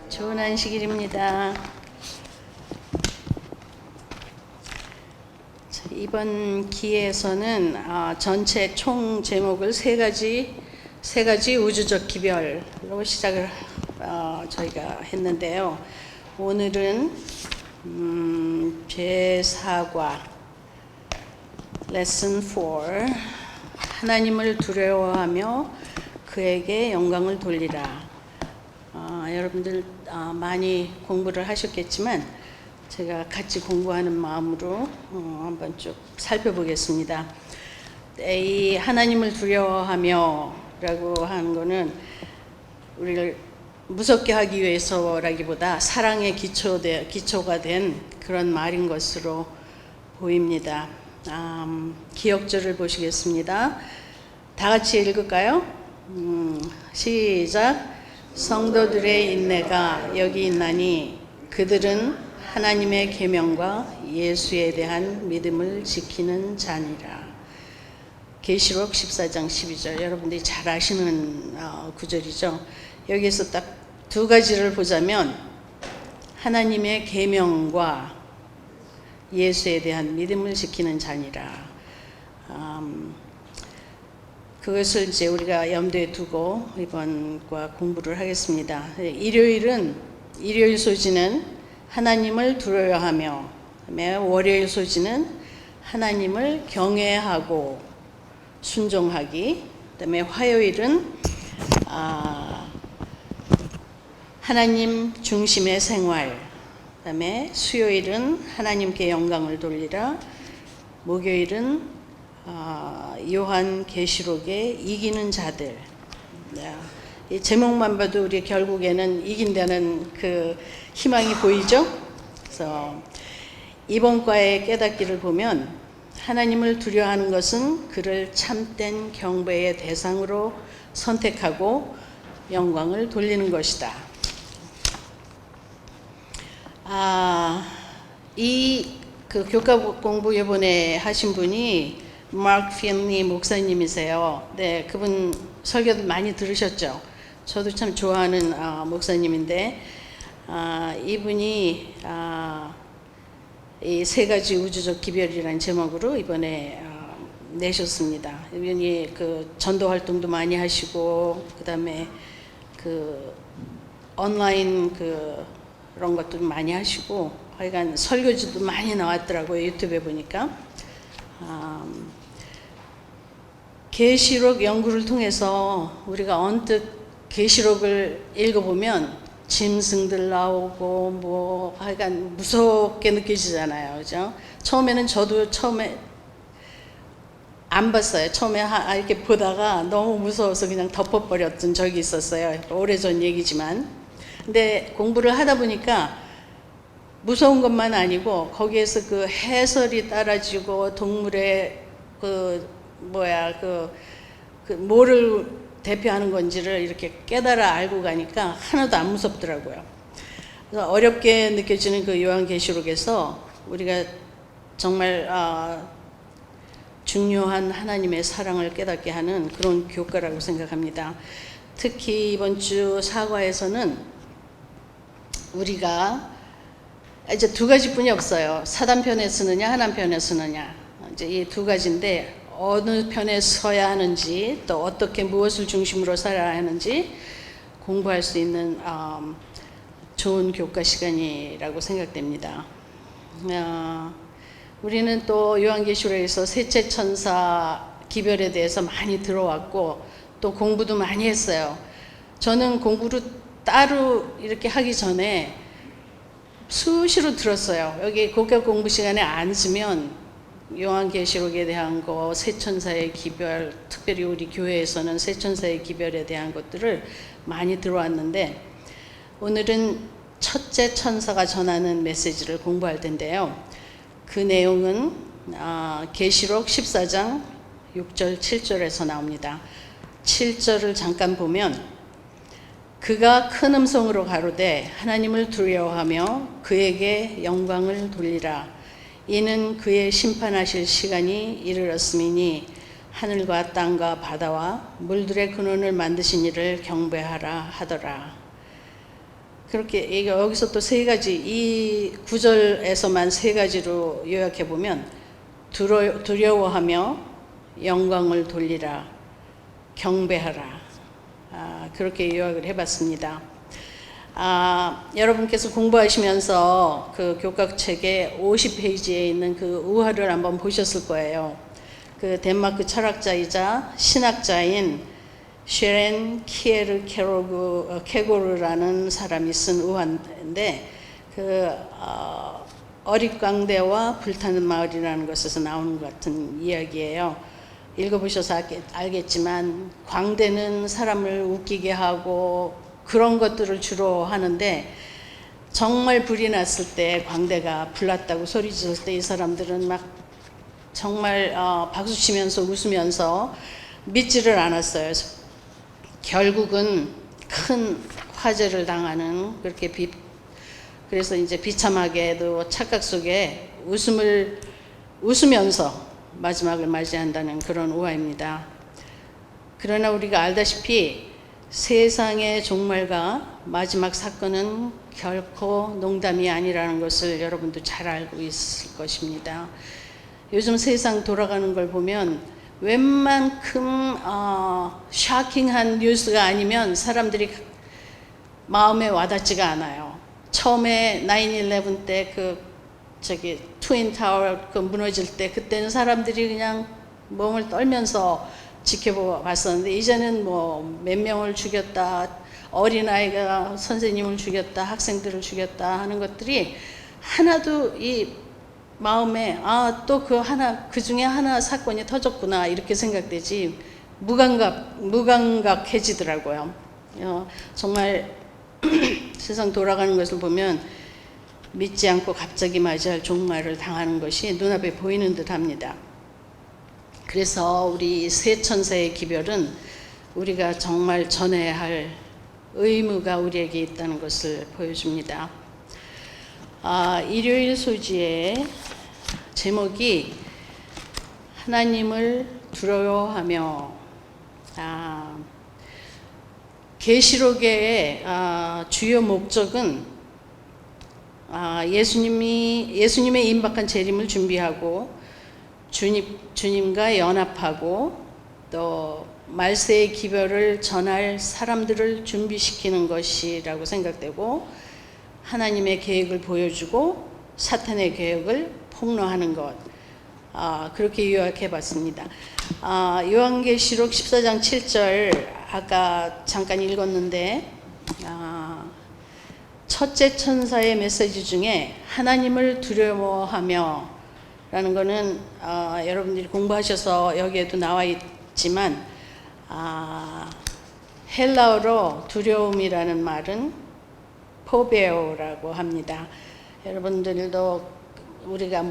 좋은 안식일입니다. 이번 기회에서는 전체 총 제목을 세 가지 우주적 기별로 시작을 저희가 했는데요. 오늘은 제4과 레슨 4 하나님을 두려워하며 그에게 영광을 돌리라. 여러분들 많이 공부를 하셨겠지만 제가 같이 공부하는 마음으로 한번 쭉 살펴보겠습니다. 이 하나님을 두려워하며 라고 하는 거는 우리를 무섭게 하기 위해서라기보다 사랑의 기초가 된 그런 말인 것으로 보입니다. 기억절을 보시겠습니다. 다 같이 읽을까요? 시작. 성도들의 인내가 여기 있나니 그들은 하나님의 계명과 예수에 대한 믿음을 지키는 자니라. 계시록 14장 12절 여러분들이 잘 아시는 구절이죠. 여기에서 딱 두 가지를 보자면 하나님의 계명과 예수에 대한 믿음을 지키는 자니라. 그것을 이제 우리가 염두에 두고 이번과 공부를 하겠습니다. 일요일 소지는 하나님을 두려워하며, 월요일 소지는 하나님을 경외하고 순종하기, 그다음에 화요일은 하나님 중심의 생활, 그다음에 수요일은 하나님께 영광을 돌리라, 목요일은 요한 계시록의 이기는 자들. 이 제목만 봐도 우리 결국에는 이긴다는 그 희망이 보이죠? 그래서 이번 과의 깨닫기를 보면 하나님을 두려워하는 것은 그를 참된 경배의 대상으로 선택하고 영광을 돌리는 것이다. 그 교과 공부 이번에 하신 분이 마크 필리 목사님이세요. 네, 그분 설교도 많이 들으셨죠? 저도 참 좋아하는 목사님인데 이분이 이 세 가지 우주적 기별이라는 제목으로 이번에 내셨습니다. 이분이 그 전도 활동도 많이 하시고 그다음에 그 온라인 그런 것도 많이 하시고 하여간 설교지도 많이 나왔더라고요. 유튜브에 보니까. 계시록 연구를 통해서 우리가 언뜻 계시록을 읽어보면 짐승들 나오고 뭐 하여간 무섭게 느껴지잖아요. 그죠? 처음에는 저도 안 봤어요. 처음에 이렇게 보다가 너무 무서워서 그냥 덮어버렸던 적이 있었어요. 오래전 얘기지만. 근데 공부를 하다 보니까 무서운 것만 아니고 거기에서 그 해설이 따라지고 동물의 뭐를 대표하는 건지를 이렇게 깨달아 알고 가니까 하나도 안 무섭더라고요. 그래서 어렵게 느껴지는 그 요한계시록에서 우리가 정말 중요한 하나님의 사랑을 깨닫게 하는 그런 교과라고 생각합니다. 특히 이번 주 사과에서는 우리가 이제 두 가지뿐이 없어요. 사단 편에 쓰느냐, 하나님 편에 쓰느냐. 이제 이 두 가지인데 어느 편에 서야 하는지 또 어떻게 무엇을 중심으로 살아야 하는지 공부할 수 있는 좋은 교과 시간이라고 생각됩니다. 우리는 또 요한계시록에서 셋째 천사 기별에 대해서 많이 들어왔고 또 공부도 많이 했어요. 저는 공부를 따로 이렇게 하기 전에 수시로 들었어요. 여기 교과 공부 시간에 앉으면 요한계시록에 대한 거, 세천사의 기별, 특별히 우리 교회에서는 세천사의 기별에 대한 것들을 많이 들어왔는데 오늘은 첫째 천사가 전하는 메시지를 공부할 텐데요. 그 내용은 계시록 14장 6절 7절에서 나옵니다. 7절을 잠깐 보면 그가 큰 음성으로 가로되 하나님을 두려워하며 그에게 영광을 돌리라. 이는 그의 심판하실 시간이 이르렀음이니 하늘과 땅과 바다와 물들의 근원을 만드신 이를 경배하라 하더라. 그렇게 여기서 또 세 가지, 이 구절에서만 세 가지로 요약해 보면 두려워하며 영광을 돌리라, 경배하라. 그렇게 요약을 해봤습니다. 여러분께서 공부하시면서 그 교과책에 50페이지에 있는 그 우화를 한번 보셨을 거예요. 그 덴마크 철학자이자 신학자인 쉐렌 키에르 케고르라는 사람이 쓴 우화인데, 그 어릿광대와 불타는 마을이라는 것에서 나오는 것 같은 이야기예요. 읽어보셔서 알겠지만 광대는 사람을 웃기게 하고 그런 것들을 주로 하는데, 정말 불이 났을 때 광대가 불났다고 소리 지를 때 이 사람들은 막 정말 박수치면서 웃으면서 믿지를 않았어요. 결국은 큰 화재를 당하는, 그렇게 그래서 이제 비참하게도 착각 속에 웃으면서 마지막을 맞이한다는 그런 우화입니다. 그러나 우리가 알다시피 세상의 종말과 마지막 사건은 결코 농담이 아니라는 것을 여러분도 잘 알고 있을 것입니다. 요즘 세상 돌아가는 걸 보면 웬만큼 쇼킹한 뉴스가 아니면 사람들이 마음에 와닿지가 않아요. 처음에 9/11 때 트윈타워 무너질 때, 그때는 사람들이 그냥 몸을 떨면서 지켜봤었는데, 이제는 뭐 몇 명을 죽였다, 어린아이가 선생님을 죽였다, 학생들을 죽였다 하는 것들이 하나도 이 마음에 또 그 중에 하나 사건이 터졌구나 이렇게 생각되지 무감각해지더라고요. 정말 세상 돌아가는 것을 보면 믿지 않고 갑자기 맞이할 종말을 당하는 것이 눈앞에 보이는 듯 합니다. 그래서 우리 새 천사의 기별은 우리가 정말 전해야 할 의무가 우리에게 있다는 것을 보여줍니다. 일요일 소지의 제목이 하나님을 두려워하며, 계시록의 주요 목적은 예수님의 임박한 재림을 준비하고 주님과 연합하고 또 말세의 기별을 전할 사람들을 준비시키는 것이라고 생각되고, 하나님의 계획을 보여주고 사탄의 계획을 폭로하는 것, 그렇게 요약해 봤습니다. 요한계시록 14장 7절 아까 잠깐 읽었는데, 첫째 천사의 메시지 중에 하나님을 두려워하며 라는 거는 여러분들이 공부하셔서 여기에도 나와 있지만, 헬라어로 두려움이라는 말은 포베오라고 합니다. 여러분들도 우리가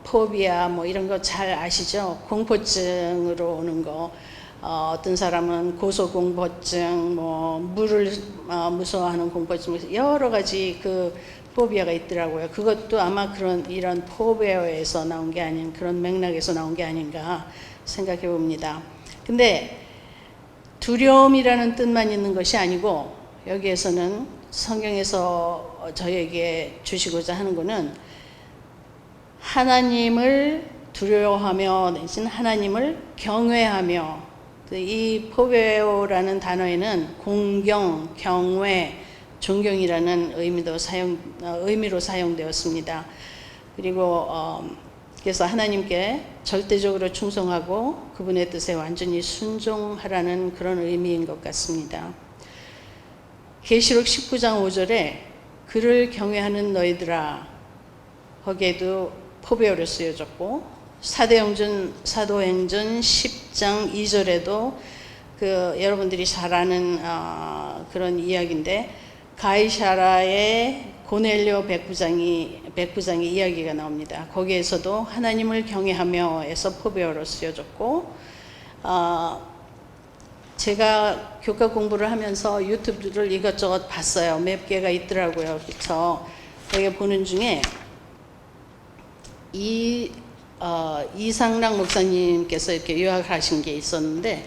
포비아 이런 거 잘 아시죠? 공포증으로 오는 거. 어떤 사람은 고소공포증, 물을 무서워하는 공포증, 여러 가지 그 포비아가 있더라고요. 그것도 아마 이런 포베오에서 나온 게 아닌, 그런 맥락에서 나온 게 아닌가 생각해 봅니다. 근데 두려움이라는 뜻만 있는 것이 아니고, 여기에서는 성경에서 저에게 주시고자 하는 것은 하나님을 두려워하며 내지는 하나님을 경외하며, 이 포베오라는 단어에는 공경, 경외, 존경이라는 의미로 사용되었습니다. 그리고 그래서 하나님께 절대적으로 충성하고 그분의 뜻에 완전히 순종하라는 그런 의미인 것 같습니다. 계시록 19장 5절에 그를 경외하는 너희들아, 거기에도 포베오로 쓰여졌고, 사도행전 10장 2절에도 여러분들이 잘 아는 그런 이야기인데, 가이사라의 고넬료 백부장이 이야기가 나옵니다. 거기에서도 하나님을 경외하며에서 포베오로 쓰여졌고, 제가 교과 공부를 하면서 유튜브를 이것저것 봤어요. 몇 개가 있더라고요. 그래서 여기 보는 중에 이상락 목사님께서 이렇게 요약하신 게 있었는데,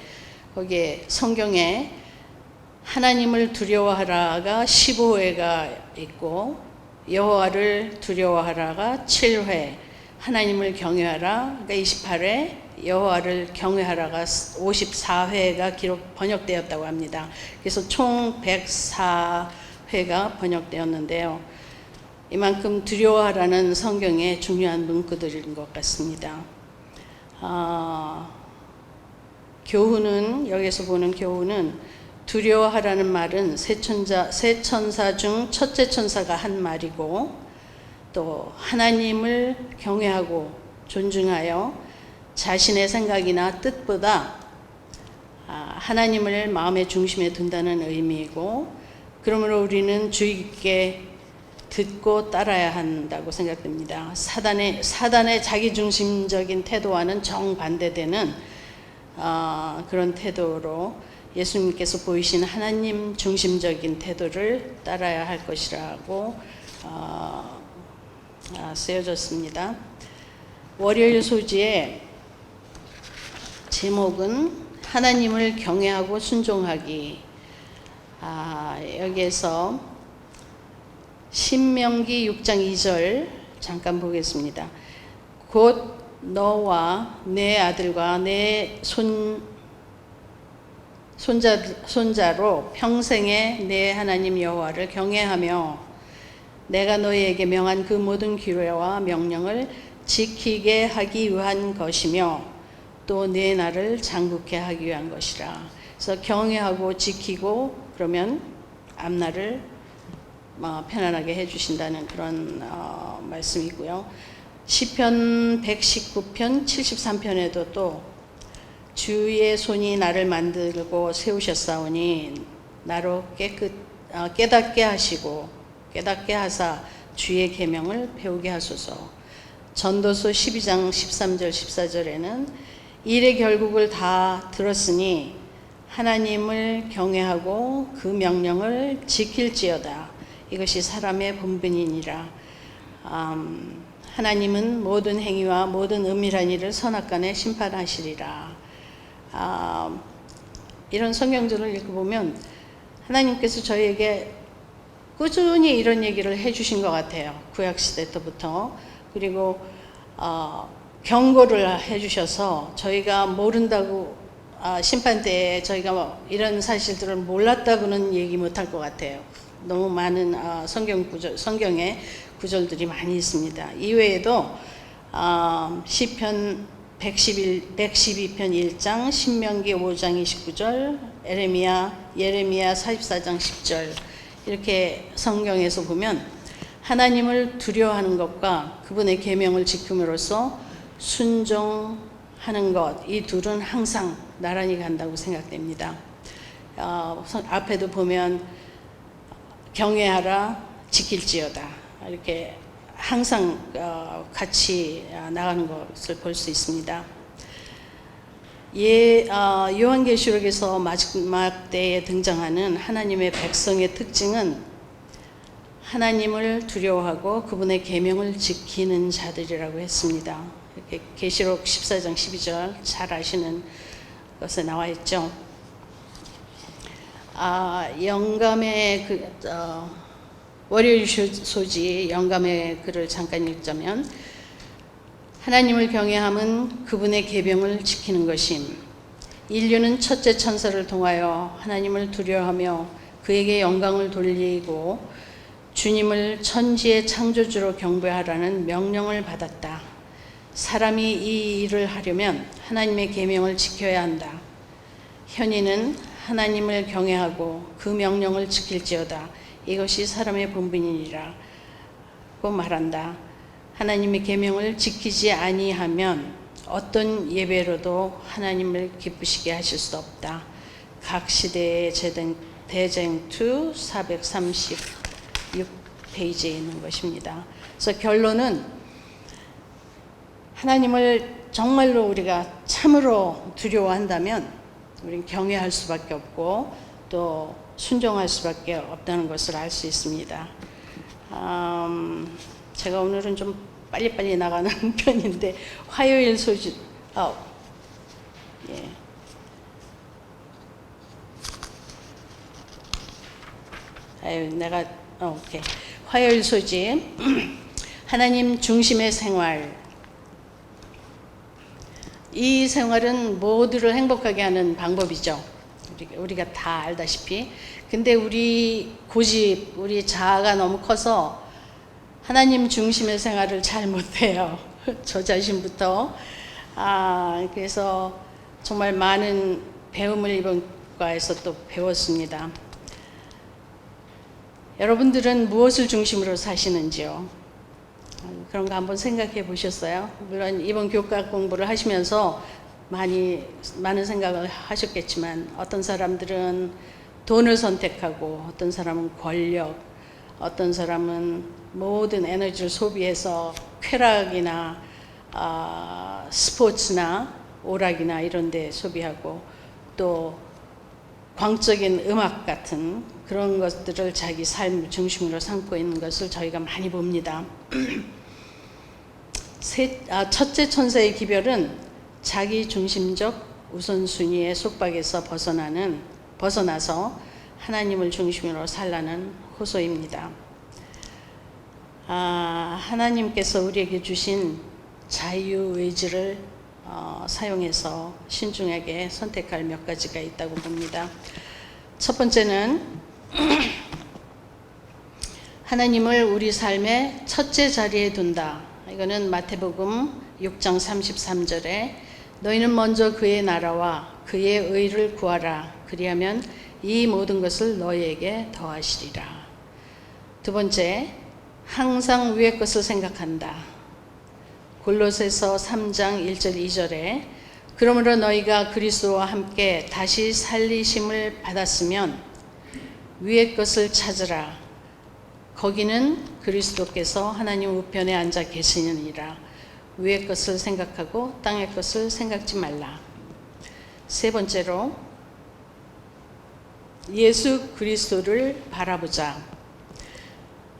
거기에 성경에 하나님을 두려워하라가 15회가 있고 여호와를 두려워하라가 7회, 하나님을 경외하라 가 28회, 여호와를 경외하라가 54회가 번역되었다고 합니다. 그래서 총 104회가 번역되었는데요. 이만큼 두려워하라는 성경의 중요한 문구들인 것 같습니다. 교훈은, 여기서 보는 교훈은 두려워하라는 말은 세 천사 중 첫째 천사가 한 말이고, 또 하나님을 경외하고 존중하여 자신의 생각이나 뜻보다 하나님을 마음의 중심에 둔다는 의미이고, 그러므로 우리는 주의 깊게 듣고 따라야 한다고 생각됩니다. 사단의 자기중심적인 태도와는 정반대되는 그런 태도로 예수님께서 보이신 하나님 중심적인 태도를 따라야 할 것이라고 쓰여졌습니다. 월요일 소지의 제목은 하나님을 경외하고 순종하기. 여기에서 신명기 6장 2절 잠깐 보겠습니다. 곧 너와 내 아들과 내 손자로 평생에 내 하나님 여호와를 경외하며 내가 너희에게 명한 그 모든 규례와 명령을 지키게 하기 위한 것이며 또 내 나를 장국케 하기 위한 것이라. 그래서 경외하고 지키고 그러면 앞날을 편안하게 해주신다는 그런 말씀이고요. 시편 119편 73편에도 또 주의 손이 나를 만들고 세우셨사오니 나로 깨닫게 하시고 깨닫게 하사 주의 계명을 배우게 하소서. 전도서 12장 13절 14절에는 일의 결국을 다 들었으니 하나님을 경외하고 그 명령을 지킬지어다. 이것이 사람의 본분이니라. 하나님은 모든 행위와 모든 은밀한 일을 선악간에 심판하시리라. 이런 성경들을 읽어보면 하나님께서 저희에게 꾸준히 이런 얘기를 해주신 것 같아요. 구약시대 때부터. 그리고 경고를 해주셔서 저희가 모른다고 심판때에 저희가 이런 사실들을 몰랐다고는 얘기 못할 것 같아요. 너무 많은 성경의 구절들이 많이 있습니다. 이외에도 시편 112편 1장, 신명기 5장 29절, 예레미야 44장 10절 이렇게 성경에서 보면 하나님을 두려워하는 것과 그분의 계명을 지킴으로써 순종하는 것, 이 둘은 항상 나란히 간다고 생각됩니다. 앞에도 보면 경외하라 지킬지어다 이렇게 항상 같이 나가는 것을 볼 수 있습니다. 요한계시록에서 마지막 때에 등장하는 하나님의 백성의 특징은 하나님을 두려워하고 그분의 계명을 지키는 자들이라고 했습니다. 이렇게 계시록 14장 12절 잘 아시는 것에 나와 있죠. 영감의 월요일 소지 영감의 글을 잠깐 읽자면 하나님을 경외함은 그분의 계명을 지키는 것임. 인류는 첫째 천사를 통하여 하나님을 두려워하며 그에게 영광을 돌리고 주님을 천지의 창조주로 경배하라는 명령을 받았다. 사람이 이 일을 하려면 하나님의 계명을 지켜야 한다. 현이는 하나님을 경외하고 그 명령을 지킬지어다. 이것이 사람의 본분이니라 고 말한다. 하나님의 계명을 지키지 아니하면 어떤 예배로도 하나님을 기쁘시게 하실 수 없다. 각 시대의 대쟁투 436페이지에 있는 것입니다. 그래서 결론은 하나님을 정말로 우리가 참으로 두려워한다면 우리는 경외할 수밖에 없고 또 순종할 수밖에 없다는 것을 알 수 있습니다. 제가 오늘은 좀 빨리빨리 나가는 편인데 화요일 소지 내가 오케이. 화요일 소집 하나님 중심의 생활. 이 생활은 모두를 행복하게 하는 방법이죠. 우리가 다 알다시피. 근데 우리 고집, 우리 자아가 너무 커서 하나님 중심의 생활을 잘 못해요. 저 자신부터. 그래서 정말 많은 배움을 이번 과에서 또 배웠습니다. 여러분들은 무엇을 중심으로 사시는지요? 그런 거 한번 생각해 보셨어요? 물론 이번 교과 공부를 하시면서 많은 생각을 하셨겠지만 어떤 사람들은 돈을 선택하고 어떤 사람은 권력, 어떤 사람은 모든 에너지를 소비해서 쾌락이나 스포츠나 오락이나 이런 데 소비하고 또 광적인 음악 같은 그런 것들을 자기 삶 중심으로 삼고 있는 것을 저희가 많이 봅니다. 첫째 천사의 기별은 자기 중심적 우선순위의 속박에서 벗어나서 하나님을 중심으로 살라는 호소입니다. 하나님께서 우리에게 주신 자유의지를 사용해서 신중하게 선택할 몇 가지가 있다고 봅니다. 첫 번째는 하나님을 우리 삶의 첫째 자리에 둔다. 이거는 마태복음 6장 33절에 너희는 먼저 그의 나라와 그의 의를 구하라. 그리하면 이 모든 것을 너희에게 더하시리라. 두 번째, 항상 위의 것을 생각한다. 골로새서 3장 1절 2절에 그러므로 너희가 그리스도와 함께 다시 살리심을 받았으면 위의 것을 찾으라. 거기는 그리스도께서 하나님 우편에 앉아 계시느니라. 위의 것을 생각하고 땅의 것을 생각지 말라. 세 번째로 예수 그리스도를 바라보자.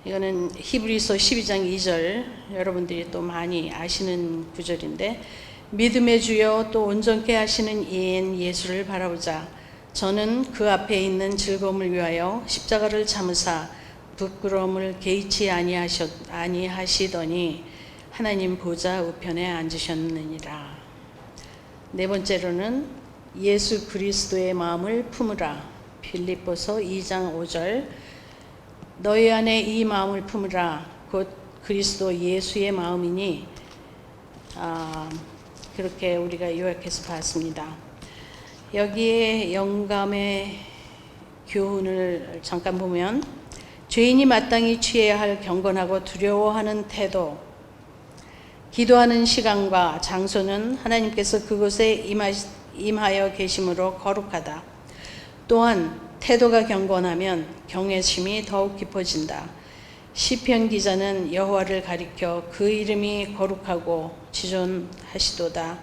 이거는 히브리서 12장 2절 여러분들이 또 많이 아시는 구절인데 믿음의 주여 또 온전케 하시는 이인 예수를 바라보자. 저는 그 앞에 있는 즐거움을 위하여 십자가를 참으사 부끄러움을 개의치 아니하시더니 하나님 보좌 우편에 앉으셨느니라. 네 번째로는 예수 그리스도의 마음을 품으라. 빌립보서 2장 5절 너희 안에 이 마음을 품으라. 곧 그리스도 예수의 마음이니 그렇게 우리가 요약해서 봤습니다. 여기에 영감의 교훈을 잠깐 보면 죄인이 마땅히 취해야 할 경건하고 두려워하는 태도, 기도하는 시간과 장소는 하나님께서 그곳에 임하여 계심으로 거룩하다. 또한 태도가 경건하면 경외심이 더욱 깊어진다. 시편 기자는 여호와를 가리켜 그 이름이 거룩하고 지존하시도다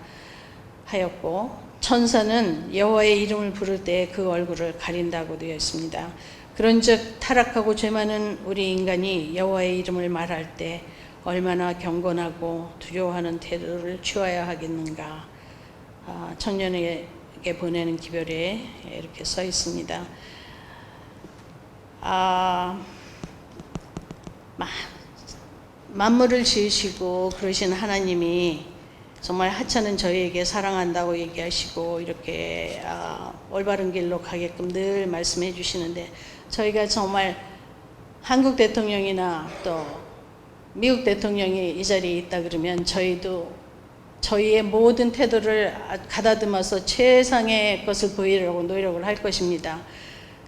하였고 천사는 여호와의 이름을 부를 때 그 얼굴을 가린다고 되어 있습니다. 그런즉 타락하고 죄 많은 우리 인간이 여호와의 이름을 말할 때 얼마나 경건하고 두려워하는 태도를 취해야 하겠는가. 청년에게 보내는 기별에 이렇게 써 있습니다. 만물을 지으시고 그러신 하나님이 정말 하찮은 저희에게 사랑한다고 얘기하시고 이렇게 올바른 길로 가게끔 늘 말씀해 주시는데 저희가 정말 한국 대통령이나 또 미국 대통령이 이 자리에 있다 그러면 저희도 저희의 모든 태도를 가다듬어서 최상의 것을 보이려고 노력을 할 것입니다.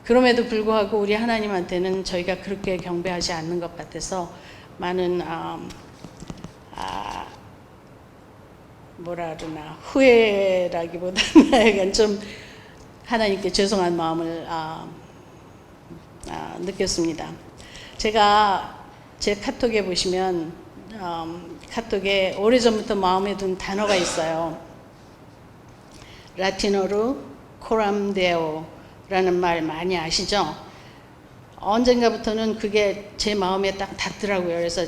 그럼에도 불구하고 우리 하나님한테는 저희가 그렇게 경배하지 않는 것 같아서 많은 뭐라 그러나 후회라기보다는 약간 좀 하나님께 죄송한 마음을 느꼈습니다. 제가 제 카톡에 보시면 카톡에 오래전부터 마음에 든 단어가 있어요. 라틴어로 코람데오라는 말 많이 아시죠? 언젠가부터는 그게 제 마음에 딱 닿더라고요. 그래서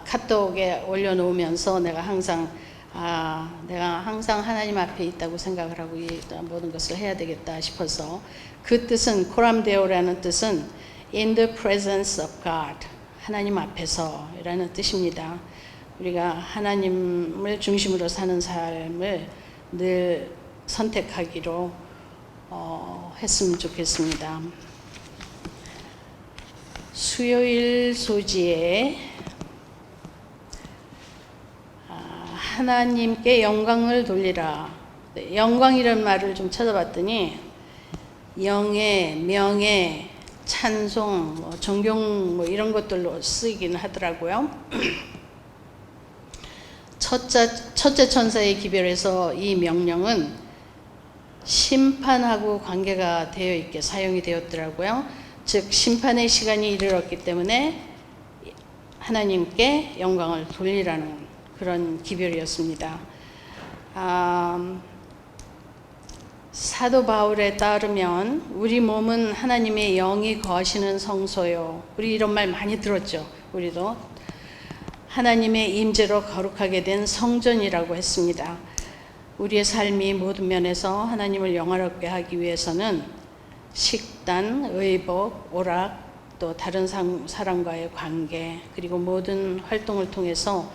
카톡에 올려놓으면서 내가 항상 하나님 앞에 있다고 생각을 하고 이 모든 것을 해야 되겠다 싶어서 그 뜻은 코람데오라는 뜻은 in the presence of God, 하나님 앞에서 이라는 뜻입니다. 우리가 하나님을 중심으로 사는 삶을 늘 선택하기로 했으면 좋겠습니다. 수요일 소지에 하나님께 영광을 돌리라. 네, 영광이라는 말을 좀 찾아봤더니 영예, 명예, 찬송, 존경 이런 것들로 쓰이긴 하더라고요. 첫째 천사의 기별에서 이 명령은 심판하고 관계가 되어 있게 사용이 되었더라고요. 즉 심판의 시간이 이르렀기 때문에 하나님께 영광을 돌리라는 그런 기별이었습니다. 사도 바울에 따르면 우리 몸은 하나님의 영이 거하시는 성소요. 우리 이런 말 많이 들었죠. 우리도 하나님의 임재로 거룩하게 된 성전이라고 했습니다. 우리의 삶이 모든 면에서 하나님을 영화롭게 하기 위해서는 식단, 의복, 오락, 또 다른 사람과의 관계, 그리고 모든 활동을 통해서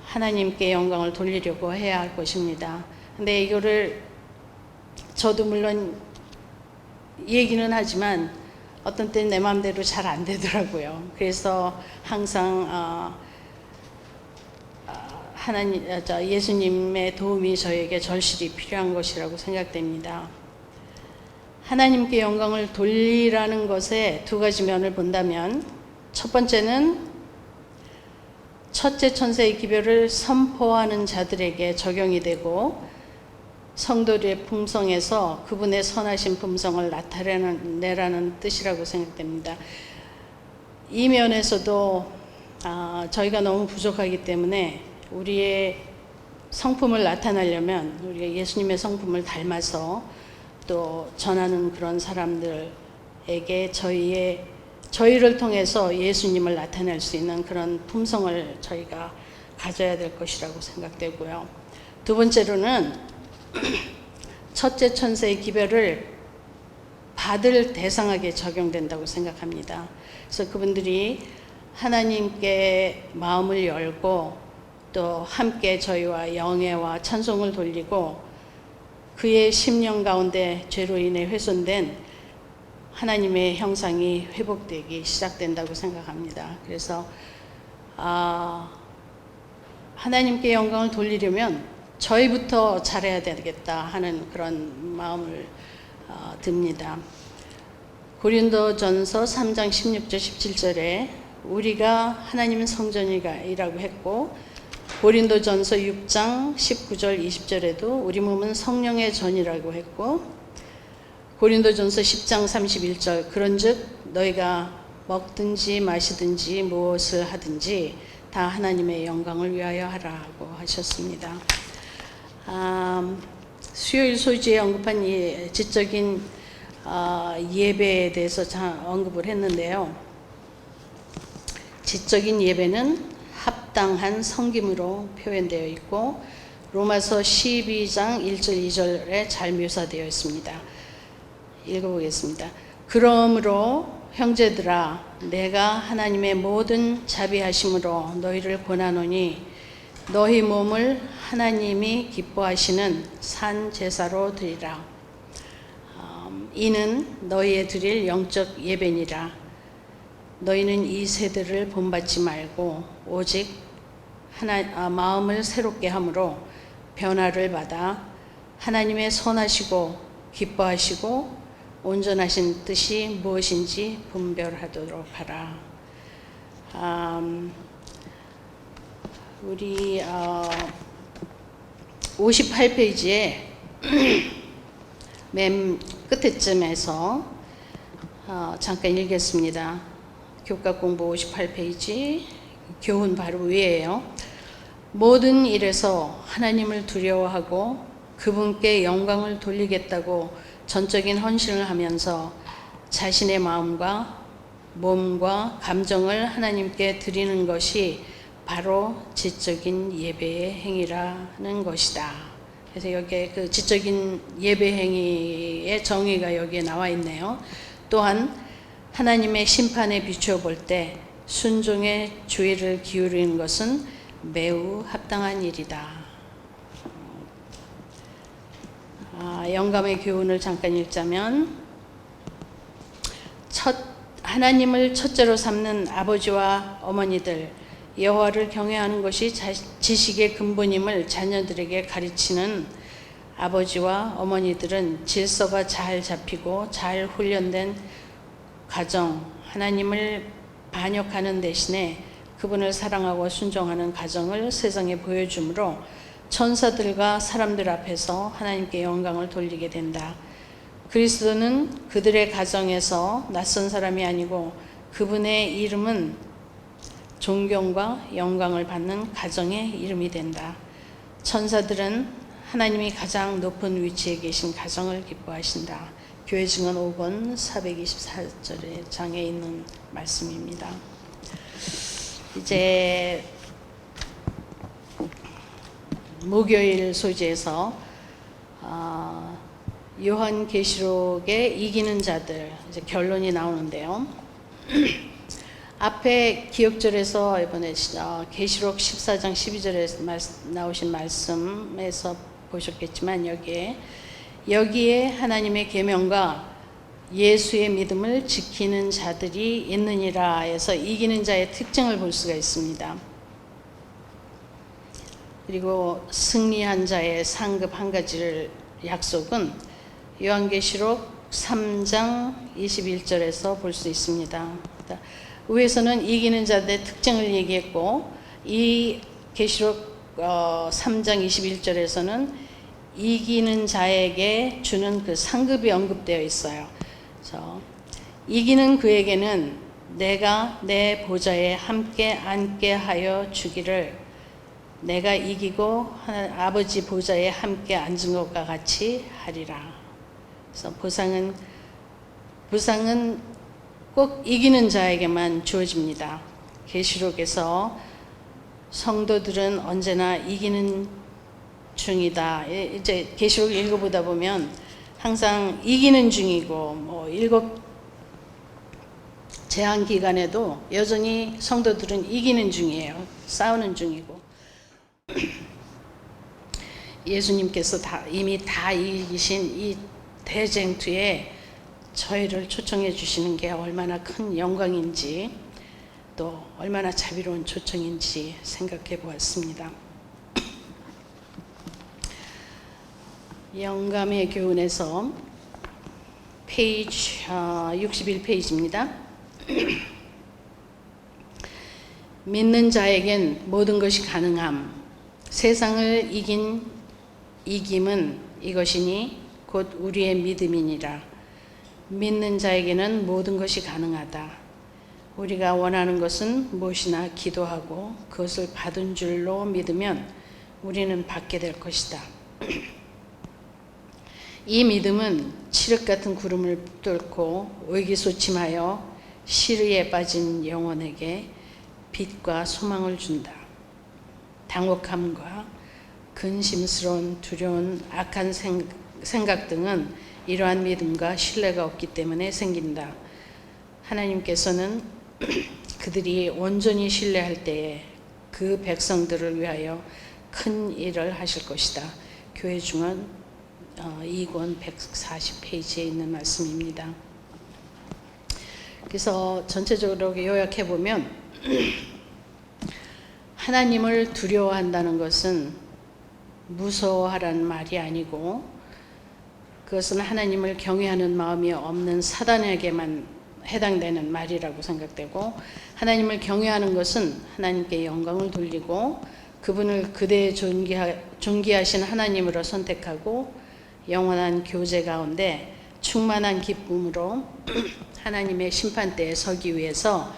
하나님께 영광을 돌리려고 해야 할 것입니다. 근데 이거를 저도 물론 얘기는 하지만 어떤 때는 내 마음대로 잘 안 되더라고요. 그래서 항상 예수님의 도움이 저에게 절실히 필요한 것이라고 생각됩니다. 하나님께 영광을 돌리라는 것에 두 가지 면을 본다면, 첫 번째는 첫째 천사의 기별을 선포하는 자들에게 적용이 되고 성도들의 품성에서 그분의 선하신 품성을 나타내라는 뜻이라고 생각됩니다. 이 면에서도 저희가 너무 부족하기 때문에 우리의 성품을 나타내려면 우리가 예수님의 성품을 닮아서 또 전하는 그런 사람들에게 저희를 통해서 예수님을 나타낼 수 있는 그런 품성을 저희가 가져야 될 것이라고 생각되고요. 두 번째로는 첫째 천사의 기별을 받을 대상에게 적용된다고 생각합니다. 그래서 그분들이 하나님께 마음을 열고 또 함께 저희와 영예와 찬송을 돌리고 그의 심령 가운데 죄로 인해 훼손된 하나님의 형상이 회복되기 시작된다고 생각합니다. 그래서 하나님께 영광을 돌리려면 저희부터 잘해야 되겠다 하는 그런 마음을 듭니다. 고린도전서 3장 16절 17절에 우리가 하나님은 성전이라고 했고, 고린도전서 6장 19절 20절에도 우리 몸은 성령의 전이라고 했고, 고린도전서 10장 31절 그런즉 너희가 먹든지 마시든지 무엇을 하든지 다 하나님의 영광을 위하여 하라고 하셨습니다. 수요일 소지에 언급한 이 지적인 예배에 대해서 언급을 했는데요. 지적인 예배는 합당한 섬김으로 표현되어 있고 로마서 12장 1절 2절에 잘 묘사되어 있습니다. 읽어보겠습니다. 그러므로 형제들아 내가 하나님의 모든 자비하심으로 너희를 권하노니 너희 몸을 하나님이 기뻐하시는 산 제사로 드리라. 이는 너희의 드릴 영적 예배니라. 너희는 이 세대를 본받지 말고 오직 마음을 새롭게 함으로 변화를 받아 하나님의 선하시고 기뻐하시고 온전하신 뜻이 무엇인지 분별하도록 하라. 우리 58페이지에 맨 끝에쯤에서 잠깐 읽겠습니다. 교과 공부 58페이지 교훈 바로 위에요. 모든 일에서 하나님을 두려워하고 그분께 영광을 돌리겠다고 전적인 헌신을 하면서 자신의 마음과 몸과 감정을 하나님께 드리는 것이 바로 지적인 예배의 행위라는 것이다. 그래서 여기에 그 지적인 예배 행위의 정의가 여기에 나와 있네요. 또한 하나님의 심판에 비추어 볼 때 순종의 주의를 기울이는 것은 매우 합당한 일이다. 영감의 교훈을 잠깐 읽자면, 하나님을 첫째로 삼는 아버지와 어머니들, 여호와를 경외하는 것이 지식의 근본임을 자녀들에게 가르치는 아버지와 어머니들은 질서가 잘 잡히고 잘 훈련된 가정, 하나님을 반역하는 대신에 그분을 사랑하고 순종하는 가정을 세상에 보여주므로 천사들과 사람들 앞에서 하나님께 영광을 돌리게 된다. 그리스도는 그들의 가정에서 낯선 사람이 아니고 그분의 이름은 존경과 영광을 받는 가정의 이름이 된다. 천사들은 하나님이 가장 높은 위치에 계신 가정을 기뻐하신다. 교회 증언 5권 424절의 장에 있는 말씀입니다. 이제 목요일 소재에서 요한계시록의 이기는 자들 이제 결론이 나오는데요. 앞에 기억절에서 이번에 계시록 14장 12절에 나오신 말씀에서 보셨겠지만 여기에 하나님의 계명과 예수의 믿음을 지키는 자들이 있느니라 해서 이기는 자의 특징을 볼 수가 있습니다. 그리고 승리한 자의 상급 한 가지를 약속은 요한계시록 3장 21절에서 볼 수 있습니다. 위에서는 이기는 자들의 특징을 얘기했고, 이 계시록 3장 21절에서는 이기는 자에게 주는 그 상급이 언급되어 있어요. 그래서 이기는 그에게는 내가 내 보좌에 함께 앉게 하여 주기를, 내가 이기고 아버지 보좌에 함께 앉은 것과 같이 하리라. 그래서 보상은 꼭 이기는 자에게만 주어집니다. 계시록에서 성도들은 언제나 이기는 중이다. 이제 계시록 읽어보다 보면 항상 이기는 중이고, 7 재앙 기간에도 여전히 성도들은 이기는 중이에요. 싸우는 중이고. 예수님께서 이미 다 이기신 이 대쟁투에 저희를 초청해 주시는 게 얼마나 큰 영광인지, 또 얼마나 자비로운 초청인지 생각해 보았습니다. 영감의 교훈에서 페이지 61페이지입니다. 믿는 자에겐 모든 것이 가능함. 세상을 이김은 이것이니 곧 우리의 믿음이니라. 믿는 자에게는 모든 것이 가능하다. 우리가 원하는 것은 무엇이나 기도하고 그것을 받은 줄로 믿으면 우리는 받게 될 것이다. 이 믿음은 칠흑 같은 구름을 뚫고 의기소침하여 시르에 빠진 영혼에게 빛과 소망을 준다. 당혹함과 근심스러운 두려운 악한 생각 등은 이러한 믿음과 신뢰가 없기 때문에 생긴다. 하나님께서는 그들이 온전히 신뢰할 때에 그 백성들을 위하여 큰 일을 하실 것이다. 교회 증언 2권 140페이지에 있는 말씀입니다. 그래서 전체적으로 요약해 보면 하나님을 두려워한다는 것은 무서워하라는 말이 아니고, 그것은 하나님을 경외하는 마음이 없는 사단에게만 해당되는 말이라고 생각되고, 하나님을 경외하는 것은 하나님께 영광을 돌리고 그분을 그대의 존귀하신 하나님으로 선택하고 영원한 교제 가운데 충만한 기쁨으로 하나님의 심판대에 서기 위해서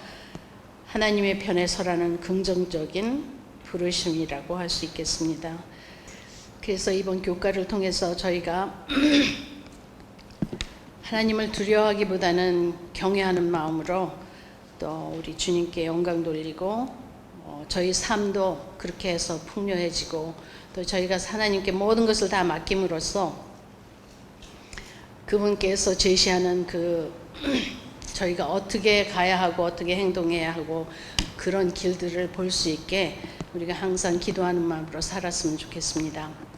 하나님의 편에 서라는 긍정적인 부르심이라고 할 수 있겠습니다. 그래서 이번 교과를 통해서 저희가 하나님을 두려워하기보다는 경외하는 마음으로 또 우리 주님께 영광 돌리고 저희 삶도 그렇게 해서 풍요해지고, 또 저희가 하나님께 모든 것을 다 맡김으로써 그분께서 제시하는 그 저희가 어떻게 가야 하고 어떻게 행동해야 하고 그런 길들을 볼 수 있게 우리가 항상 기도하는 마음으로 살았으면 좋겠습니다.